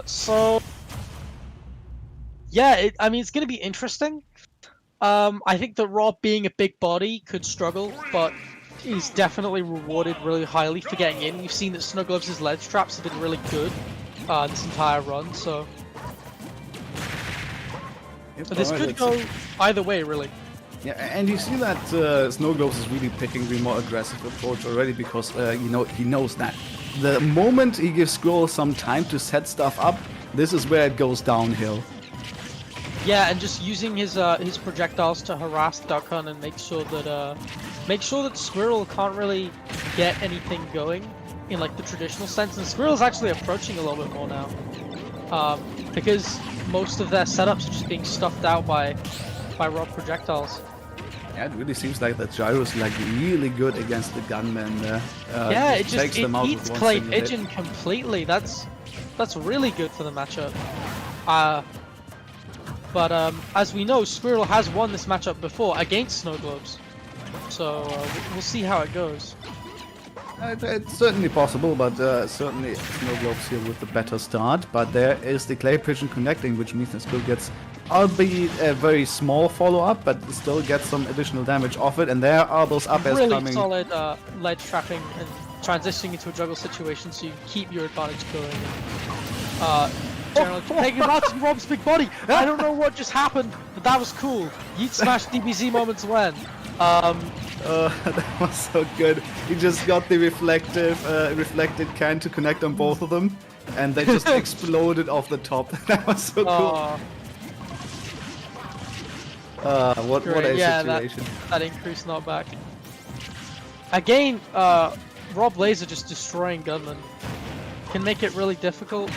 So yeah, I mean it's gonna be interesting. I think that Rob being a big body could struggle, but he's definitely rewarded really highly for getting in. We've seen that SnowGloves' ledge traps have been really good this entire run, so but this could go either way, really. Yeah, and you see that SnowGloves is really picking the more aggressive approach already because he knows that the moment he gives SkWiirel some time to set stuff up, this is where it goes downhill. Yeah, and just using his projectiles to harass Duck Hunt and make sure that SkWiirel can't really get anything going in like the traditional sense. And SkWiirel's actually approaching a little bit more now, because most of their setups are just being stuffed out by Rob projectiles. Yeah, it really seems like that Gyro is like really good against the gunman. Yeah, it eats Clay Pigeon completely. That's really good for the matchup. But as we know, SkWiirel has won this matchup before against SnowGloves, so we'll see how it goes. It's certainly possible, but certainly SnowGloves here with the better start. But there is the Clay Pigeon connecting, which means that SkWiirel gets, albeit a very small follow-up, but still gets some additional damage off it. And there are those up airs coming. Really solid ledge trapping and transitioning into a juggle situation, so you keep your advantage going. Generally taking advantage of Rob's big body. I don't know what just happened, but that was cool. Yeet smash DBZ moments when. That was so good. He just got the reflected can to connect on both of them, and they just exploded off the top. That was so cool. What a situation. That increased knockback. Again, Rob Laser just destroying gunmen can make it really difficult.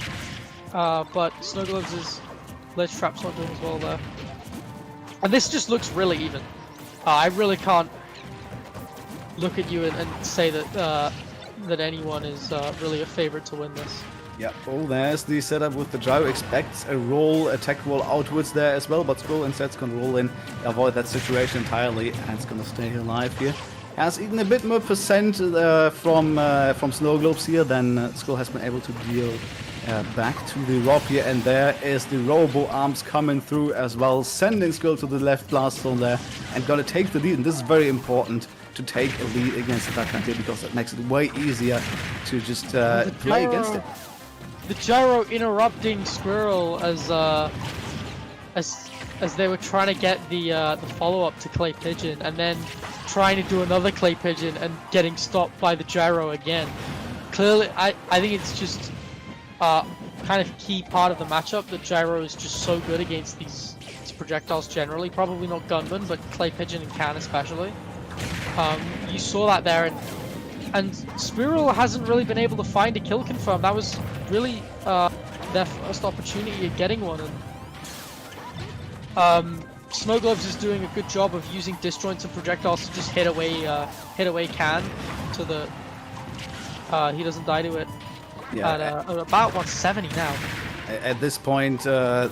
But SnowGloves' ledge trap's not doing as well there. And this just looks really even. I really can't look at you and say that that anyone is really a favorite to win this. Yeah, oh, there's the setup with the Gyro. Expects a roll, attack roll outwards there as well, but SkWiirel instead's gonna roll in, avoid that situation entirely, and it's gonna stay alive here. Has eaten a bit more percent from SnowGloves here than SkWiirel has been able to deal back to the Rob here, and there is the Robo Arms coming through as well, sending SkWiirel to the left blast zone there, and gonna take the lead. And this is very important to take a lead against the Duck Hunt here, because it makes it way easier to just play against it. The Gyro interrupting SkWiirel as they were trying to get the follow-up to Clay Pigeon, and then trying to do another Clay Pigeon and getting stopped by the Gyro again. Clearly, I think it's just kind of key part of the matchup that Gyro is just so good against these projectiles generally. Probably not gunman, but Clay Pigeon and can especially. You saw that there, and SkWiirel hasn't really been able to find a kill confirm. That was really their first opportunity at getting one. And SnowGloves is doing a good job of using disjoints and projectiles to just hit away can to the. He doesn't die to it. Yeah, at about 170 now. At this point, a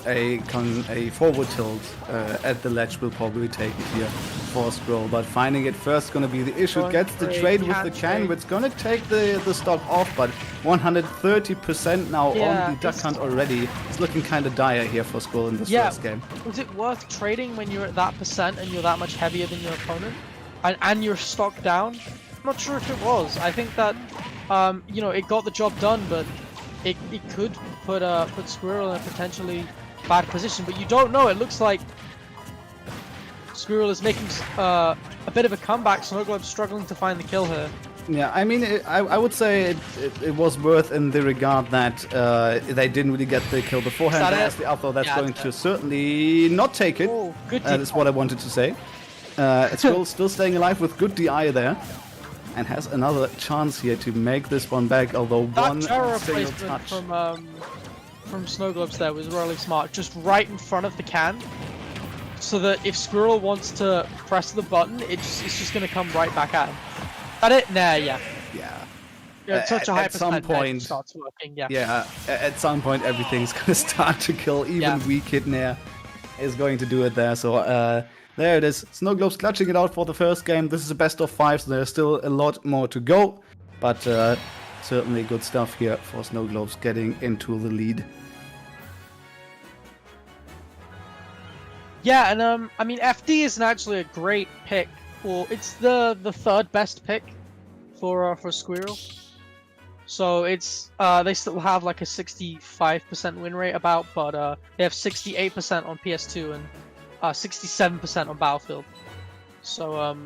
forward tilt at the ledge will probably take it here for SkWiirel, but finding it first is going to be the issue. Gets the trade with the can, it's going to take the stock off, but 130% now on the Duck Hunt already. It's looking kind of dire here for SkWiirel in this first game. Was it worth trading when you're at that percent and you're that much heavier than your opponent? And you're stock down? I'm not sure if it was. I think that, it got the job done, but it could put SkWiirel in a potentially bad position, but you don't know. It looks like SkWiirel is making a bit of a comeback. SnowGloves struggling to find the kill here. Yeah, I mean, I would say it was worth in the regard that they didn't really get the kill beforehand. There's the up, though, that's going to certainly not take it. Oh, good that's what I wanted to say. It's still staying alive with good DI there. And has another chance here to make this one back, although one single touch from SnowGloves there was really smart. Just right in front of the can, so that if SkWiirel wants to press the button, it's just going to come right back at him. That it? Nah, yeah. Yeah, such a high percent point starts working, Yeah, at some point everything's going to start to kill. Even weak hit Nair is going to do it there, so there it is. SnowGloves clutching it out for the first game. This is a best of 5, so there's still a lot more to go. But certainly good stuff here for Snow Globes getting into the lead. Yeah, and I mean FD isn't actually a great pick. Well, it's the third best pick for SkWiirel. So it's they still have like a 65% win rate about, but they have 68% on PS2 and 67% on Battlefield. So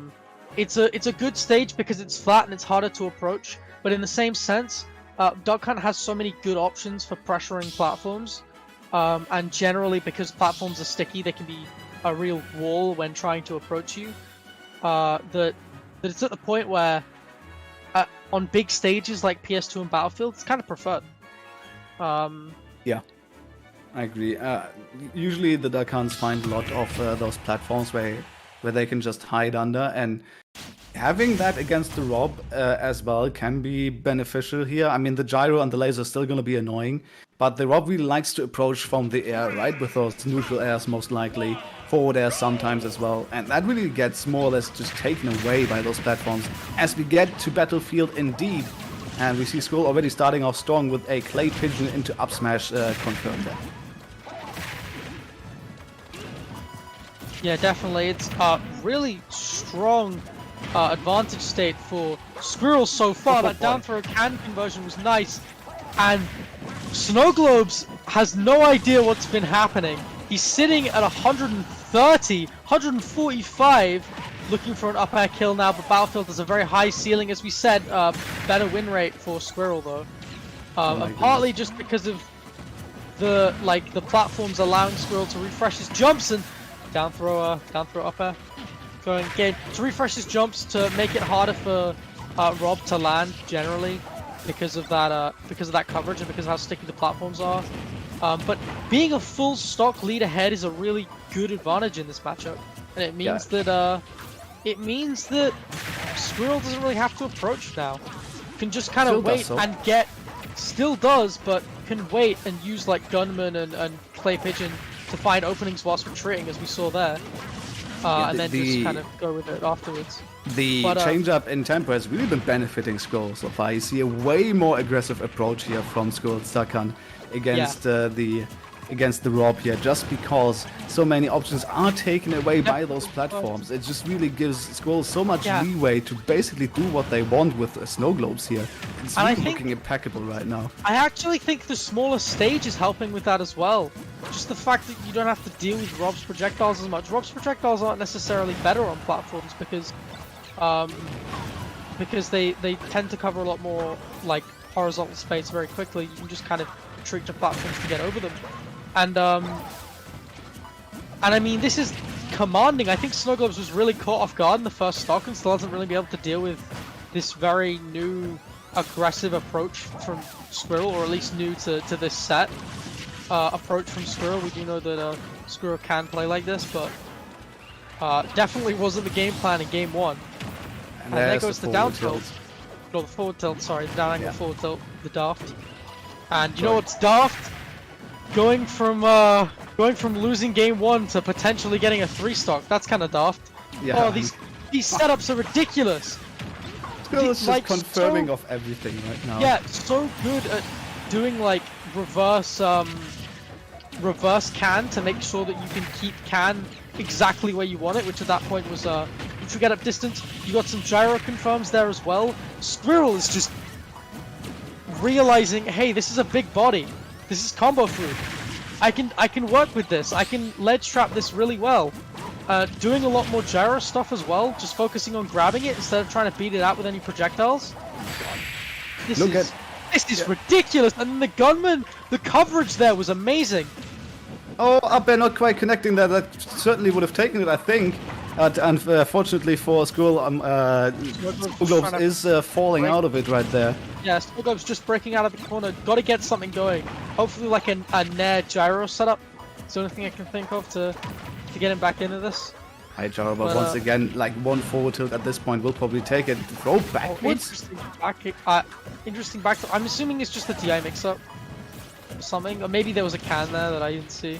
it's a good stage because it's flat and it's harder to approach. But in the same sense, Duck Hunt has so many good options for pressuring platforms, and generally because platforms are sticky, they can be a real wall when trying to approach you. That it's at the point where on big stages like PS2 and Battlefield, it's kind of preferred. Yeah, I agree. Usually the Duck Hunts find a lot of those platforms where they can just hide under, and having that against the Rob as well can be beneficial here. I mean, the gyro and the laser are still going to be annoying, but the Rob really likes to approach from the air, right? With those neutral airs most likely, forward airs sometimes as well, and that really gets more or less just taken away by those platforms as we get to Battlefield indeed. And we see SkWiirel already starting off strong with a clay pigeon into up smash confirmed there. Yeah, definitely. It's a really strong advantage state for SkWiirel so far. That down throw can conversion was nice, and Snow Globes has no idea what's been happening. He's sitting at 130, 145, looking for an up air kill now, but Battlefield has a very high ceiling, as we said, better win rate for SkWiirel though. And partly just because of the platforms allowing SkWiirel to refresh his jumps and down throw up air. Going again to refresh his jumps to make it harder for Rob to land generally because of that coverage and because of how sticky the platforms are. But being a full stock lead ahead is a really good advantage in this matchup, and it means that SkWiirel doesn't really have to approach now. Can just kind of wait and get. Still does, but can wait and use like Gunman and Clay Pigeon to find openings whilst retreating, as we saw there. And then just kind of go with it afterwards. The change-up in tempo has really been benefiting SkWiirel so far. You see a way more aggressive approach here from SkWiirel's Duck Hunt against the Rob here, just because so many options are taken away by those platforms. It just really gives SkWiirel so much leeway to basically do what they want with Snow Globes here. It's really looking impeccable right now. I actually think the smaller stage is helping with that as well. Just the fact that you don't have to deal with Rob's projectiles as much. Rob's projectiles aren't necessarily better on platforms because they tend to cover a lot more like horizontal space very quickly. You can just kind of retreat to platforms to get over them. And I mean, this is commanding. I think Snow Globes was really caught off guard in the first stock and still hasn't really been able to deal with this very new aggressive approach from SkWiirel, or at least new to this set approach from SkWiirel. We do know that SkWiirel can play like this, but definitely wasn't the game plan in game one. And there goes the down tilt. No, the forward tilt, sorry, the down angle forward tilt, the daft. And you know what's daft? Going from losing game one to potentially getting a 3 stock. That's kind of daft. Yeah. Oh, these setups are ridiculous. SkWiirel is just confirming of everything right now. Yeah, so good at doing like reverse can to make sure that you can keep can exactly where you want it, which at that point was if you get up distance, you got some gyro confirms there as well. SkWiirel is just realizing, hey, this is a big body. This is combo food. I can work with this. I can ledge trap this really well. Doing a lot more gyro stuff as well, just focusing on grabbing it instead of trying to beat it out with any projectiles. This is ridiculous. And then the gunman, the coverage there was amazing. Oh, up air not quite connecting there. That certainly would have taken it, I think. Unfortunately for SkWiirel, Snow Globes is falling out of it right there. Yeah, Snow Globes just breaking out of the corner. Got to get something going. Hopefully like a Nair gyro setup. It's the only thing I can think of to get him back into this. High gyro, but once again, like one forward tilt at this point will probably take it. Throw backwards. Interesting back. I'm assuming it's just the DI mix-up or something. Or maybe there was a can there that I didn't see.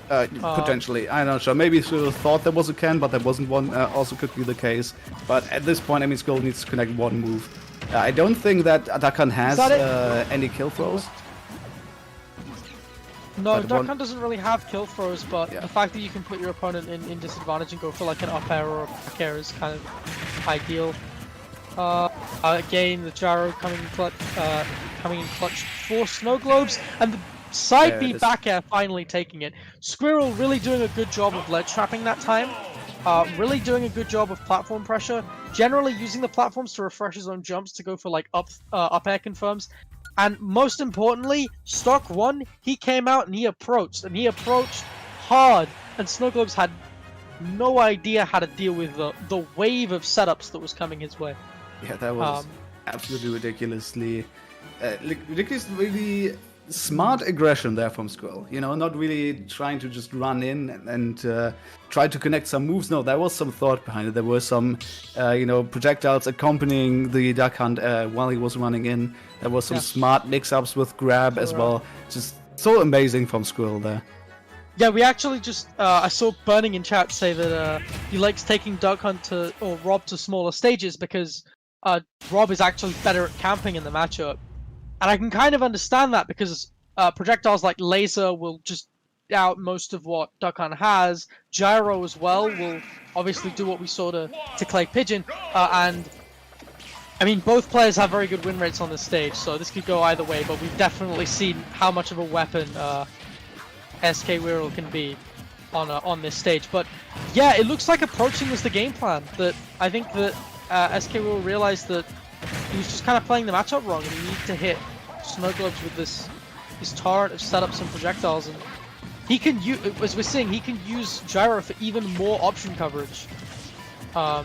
Potentially, I'm not sure. Maybe SkWiirel thought there was a can, but there wasn't one. Also could be the case. But at this point, I mean, SkWiirel needs to connect one move I don't think that Dakan has Is that any kill throws. No, But Duck Hunt doesn't really have kill throws, but Yeah. the fact that you can put your opponent in disadvantage and go for like an up air or a back air is kind of ideal. Again, the gyro coming in clutch for snow globes, and the side There B it is. back air finally taking it. SkWiirel really doing a good job of ledge trapping that time. Really doing a good job of platform pressure. Generally using the platforms to refresh his own jumps to go for like up air confirms. And most importantly, stock 1, he came out and he approached hard, and Snow Globes had no idea how to deal with the wave of setups that was coming his way. Yeah, that was absolutely ridiculously smart aggression there from SkWiirel. You know, not really trying to just run in and try to connect some moves. No, there was some thought behind it. There were some, projectiles accompanying the Duck Hunt while he was running in. There was some smart mix-ups with grab as well. Just so amazing from SkWiirel there. Yeah, we actually just I saw Burning in chat say that he likes taking Duck Hunt or Rob to smaller stages because Rob is actually better at camping in the matchup. And I can kind of understand that because projectiles like laser will just out most of what Duck Hunt has. Gyro as well will obviously do what we saw to Clay Pigeon. And I mean, both players have very good win rates on this stage, so this could go either way. But we've definitely seen how much of a weapon SkWiirel can be on this stage. But yeah, it looks like approaching was the game plan. That I think that SkWiirel realized that he was just kind of playing the matchup wrong, and he needed to hit Snow Globes with this torrent of setups and projectiles, and he can use, as we're seeing, he can use Gyro for even more option coverage.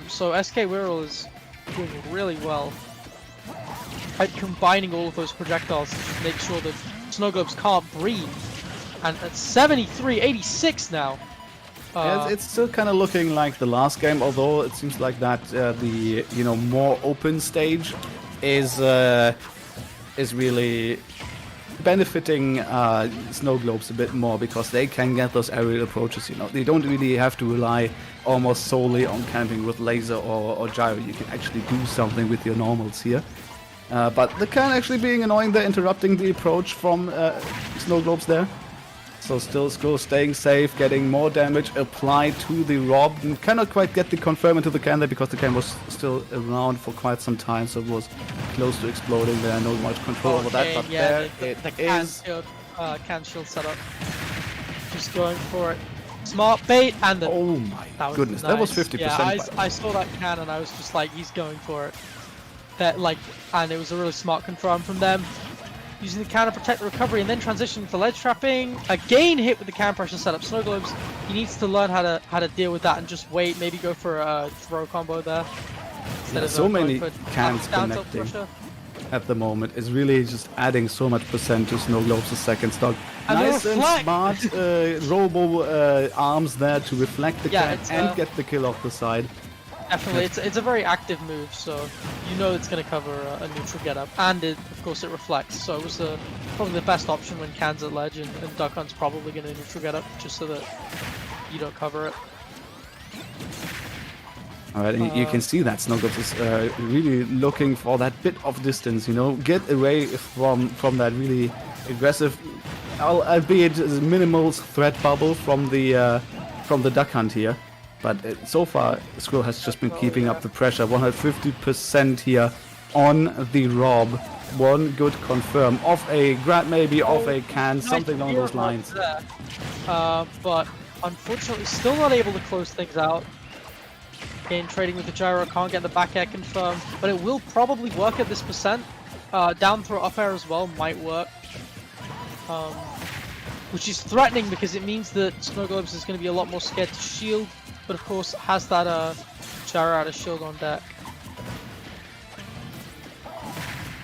So SkWiirel is doing really well at combining all of those projectiles to make sure that Snow Globes can't breathe. And at 73-86 now. It's still kind of looking like the last game, although it seems like that the more open stage is really benefiting Snow Globes a bit more because they can get those aerial approaches. They don't really have to rely almost solely on camping with laser or gyro. You can actually do something with your normals here. But they can actually being annoying. They're interrupting the approach from Snow Globes there. So still SkWiirel staying safe, getting more damage applied to the Rob. And cannot quite get the confirm into the can there because the can was still around for quite some time, so it was close to exploding there. No much control over that, but yeah, there the it is. can shield setup. Just going for it. Smart bait and the... Oh my goodness, that was 50%. Yeah, I saw that can and I was just like, he's going for it. And it was a really smart confirm from them. Using the can to protect the recovery and then transition to ledge trapping. Again hit with the can pressure setup. Snow Globes, he needs to learn how to deal with that and just wait. Maybe go for a throw combo there. Yeah, so many cans connecting at the moment is really just adding so much percent to Snow Globes' second stock. And nice and smart robo arms there to reflect the can and get the kill off the side. Definitely, it's a very active move, so you know it's going to cover a neutral get up, and of course it reflects. So it was probably the best option when Can's at ledge, and Duck Hunt's probably going to neutral get up just so that you don't cover it. Alright, you can see that Snow Globes is really looking for that bit of distance, get away from that really aggressive, albeit minimal threat bubble from the Duck Hunt here. But so far, SkWiirel has just been keeping up the pressure. 150% here on the Rob. One good confirm. Off a grab maybe, off a can, something along those lines. But unfortunately, still not able to close things out. Again, trading with the gyro, can't get the back air confirmed. But it will probably work at this percent. Down throw up air as well might work. Which is threatening because it means that Snow Globes is going to be a lot more scared to shield. But of course, has that gyro out of shield on deck.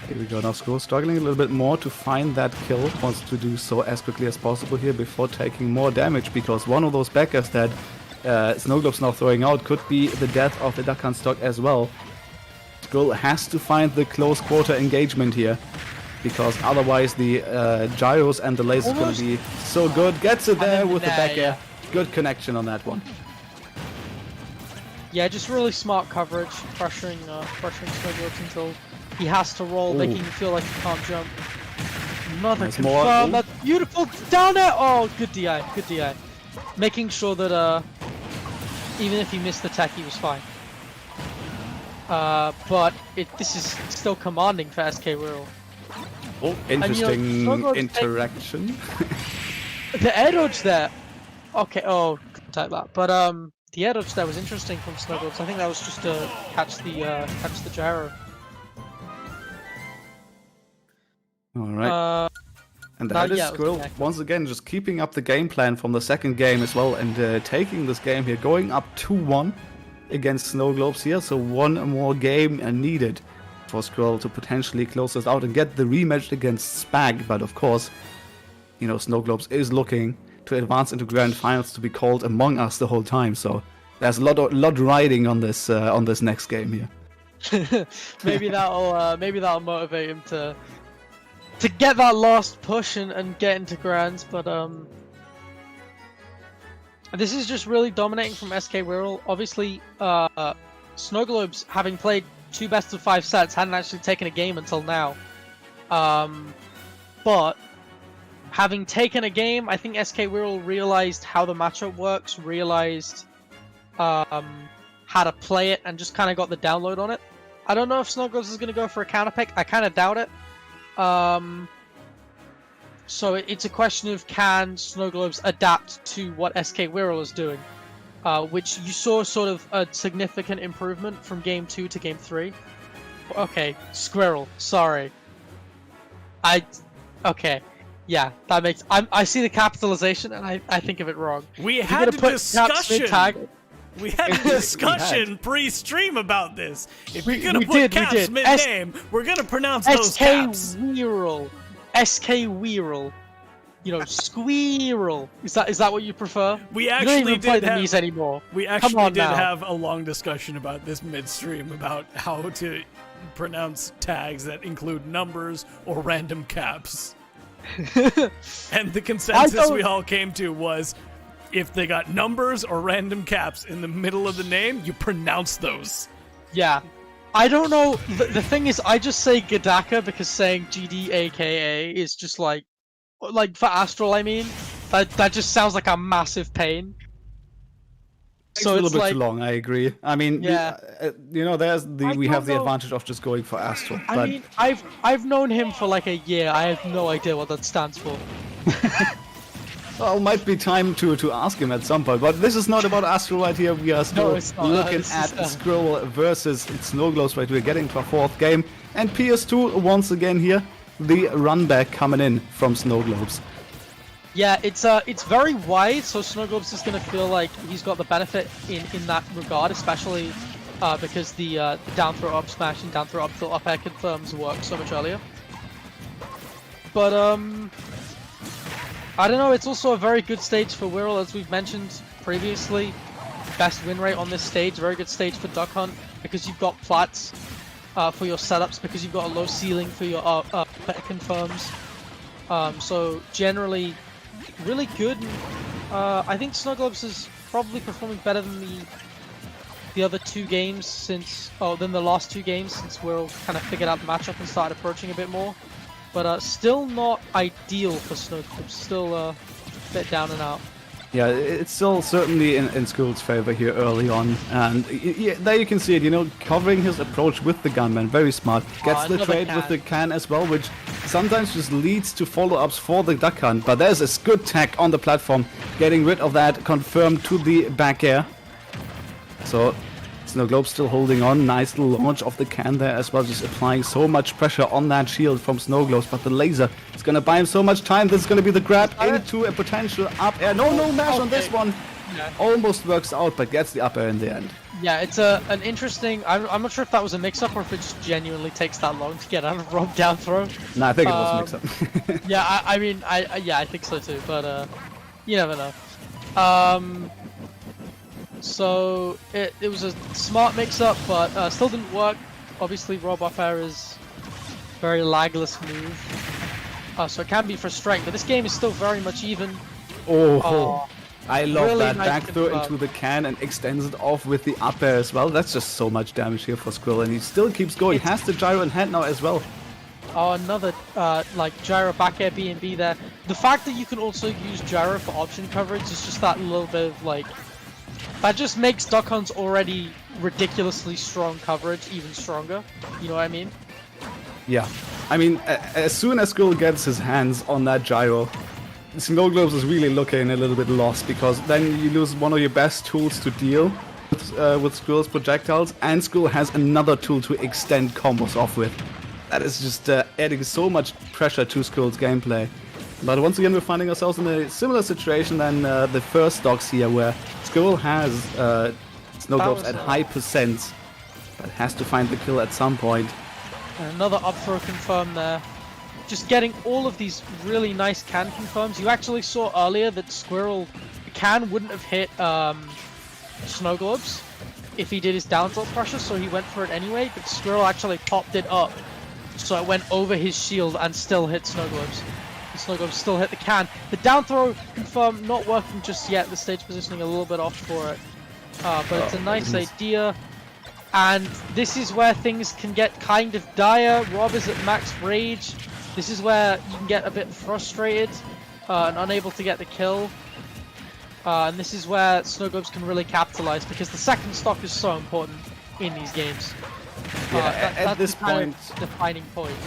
Here we go now, SkWiirel struggling a little bit more to find that kill. Wants to do so as quickly as possible here before taking more damage, because one of those backers that Snow Globes now throwing out could be the death of the Duck Hunt stock as well. SkWiirel has to find the close quarter engagement here, because otherwise the gyros and the lasers are going to be so good. Gets it there with the back air. Good connection on that one. Yeah, just really smart coverage, pressuring SkWiirel until he has to roll, making him feel like he can't jump. Another confirm, that's beautiful, down there! Oh, good DI, good DI. Making sure that, even if he missed the tech, he was fine. But this is still commanding for SkWiirel. Oh, interesting interaction. The air dodge there. Okay, oh, couldn't type that. But the air dodge there was interesting from SkWiirel. I think that was just to catch the gyro. All right. And that is SkWiirel once again just keeping up the game plan from the second game as well, and taking this game here, going up 2-1 against SnowGlobes here. So one more game needed for SkWiirel to potentially close this out and get the rematch against Spag. But of course, you know, SnowGlobes is looking to advance into grand finals to be called Among Us the whole time. So there's a lot riding on this next game here. maybe that'll motivate him to get that last push and get into grands. But this is just really dominating from SkWiirel. Obviously, SnowGlobes, having played 2 best-of-5 sets, hadn't actually taken a game until now. But having taken a game, I think SkWiirel realized how the matchup works, realized how to play it, and just kind of got the download on it. I don't know if SnowGlobes is going to go for a counter pick. I kind of doubt it. So it's a question of, can SnowGlobes adapt to what SkWiirel is doing, which you saw sort of a significant improvement from game 2 to game 3. Okay, SkWiirel, sorry. Okay, yeah, that makes. I see the capitalization and I think of it wrong. We had a discussion. We had a discussion pre-stream about this. If you're gonna put caps mid-name, we're gonna pronounce those caps. SkWiirel. You know, SkWiirel. Is that what you prefer? We actually you don't even play the Mies anymore. We actually did have a long discussion about this mid-stream about how to pronounce tags that include numbers or random caps. And the consensus we all came to was, if they got numbers or random caps in the middle of the name, you pronounce those. Yeah. I don't know. The thing is, I just say Gadaka because saying GDAKA is just like for Astral, I mean, that just sounds like a massive pain. It's a little bit too long, I agree. I mean, yeah. you know, we have the advantage of just going for Astral. I mean, I've known him for like a year. I have no idea what that stands for. Well, might be time to ask him at some point, but this is not about Astral right here. We are still looking at SkWiirel versus SnowGlobes right here, getting to a 4th game. And PS2 once again here, the run back coming in from SnowGlobes. Yeah, it's very wide, so SnowGlobes is going to feel like he's got the benefit in that regard, especially because the down throw up smash and down throw up tilt up air confirms work so much earlier. But I don't know, it's also a very good stage for Wirral, as we've mentioned previously. Best win rate on this stage, very good stage for Duck Hunt, because you've got plats for your setups, because you've got a low ceiling for your better confirms. So generally, really good. I think SnowGlobes is probably performing better than the other 2 games than the last 2 games, since Wirral kind of figured out the matchup and started approaching a bit more. But still not ideal for SnowGlobes, still a bit down and out. Yeah, it's still certainly in SkWiirel's favor here early on. And yeah, there you can see it, you know, covering his approach with the gunman, very smart. Gets the trade with the can as well, which sometimes just leads to follow-ups for the Duck Hunt. But there's a good tech on the platform, getting rid of that, confirmed to the back air. So SnowGlobes still holding on. Nice little launch of the can there as well, just applying so much pressure on that shield from SnowGlobes, but the laser is going to buy him so much time. This is going to be the grab into a potential up air. No mash on this one. Yeah. Almost works out, but gets the up air in the end. Yeah, it's an interesting... I'm not sure if that was a mix-up or if it just genuinely takes that long to get out of Rob down throw. No, I think it was a mix-up. Yeah, I mean, I think so too, but you never know. So it was a smart mix-up, but still didn't work. Obviously, Rob off air is a very lagless move, so it can be frustrating. But this game is still very much even. I love Really that nice back throw confirm. into the can and extends it off with the up air as well. That's just so much damage here for SkWiirel, and he still keeps going. He has the gyro in hand now as well. Oh, another like gyro back air B&B there. The fact that you can also use gyro for option coverage is just that little bit of like, that just makes Duck Hunt's already ridiculously strong coverage even stronger. You know what I mean? Yeah, I mean, as soon as SkWiirel gets his hands on that gyro, SnowGlobes is really looking a little bit lost, because then you lose one of your best tools to deal with SkWiirel's projectiles, and SkWiirel has another tool to extend combos off with. That is just adding so much pressure to SkWiirel's gameplay. But once again, we're finding ourselves in a similar situation than the first stocks here, where SkWiirel has SnowGlobes at high percent, but has to find the kill at some point. And another up throw confirm there. Just getting all of these really nice can confirms. You actually saw earlier that SkWiirel can wouldn't have hit SnowGlobes if he did his down tilt pressure, so he went for it anyway, but SkWiirel actually popped it up, so it went over his shield and still hit SnowGlobes. The SnowGlobes still hit the can. The down throw confirm not working just yet, the stage positioning a little bit off for it. But it's a nice idea. And this is where things can get kind of dire. Rob is at max rage. This is where you can get a bit frustrated and unable to get the kill. And this is where SnowGlobes can really capitalize, because the second stock is so important in these games. At this point, defining point.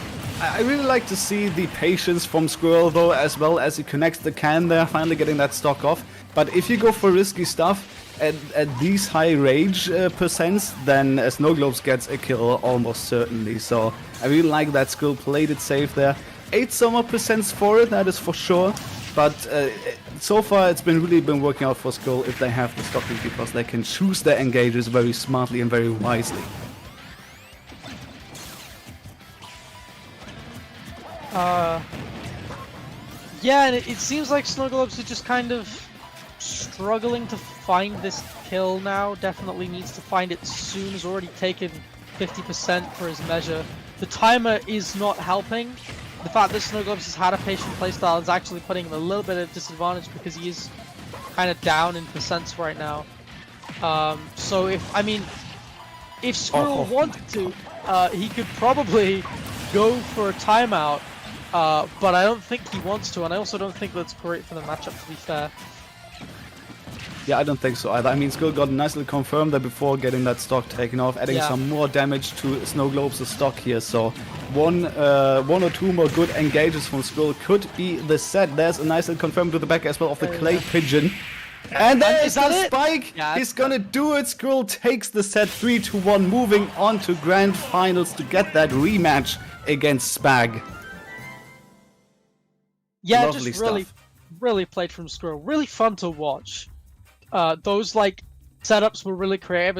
I really like to see the patience from SkWiirel, though, as well as he connects the can there, finally getting that stock off. But if you go for risky stuff at these high rage percents, then SnowGlobes gets a kill almost certainly. So I really like that SkWiirel played it safe there. 8 some more percents for it, that is for sure. But so far it's really been working out for SkWiirel if they have the stocking, because they can choose their engages very smartly and very wisely. Yeah, and it seems like SnowGlobes are just kind of struggling to find this kill now. Definitely needs to find it soon. Has already taken 50% for his measure. The timer is not helping. The fact that SnowGlobes has had a patient playstyle is actually putting him a little bit at a disadvantage, because he is kind of down in percents right now. So if SkWiirel wanted to, he could probably go for a timeout. But I don't think he wants to, and I also don't think that's great for the matchup, to be fair. Yeah, I don't think so either. I mean, SkWiirel got nicely confirmed there before getting that stock taken off, adding some more damage to SnowGlobes' stock here. So one or two more good engages from SkWiirel could be the set. There's a nicely confirmed to the back as well of the Clay Pigeon. And there's the spike! Yeah, he's gonna do it! SkWiirel takes the set 3-1, moving on to Grand Finals to get that rematch against Spag. Yeah, Lovely just really played from SkWiirel. Really fun to watch. Those like setups were really creative,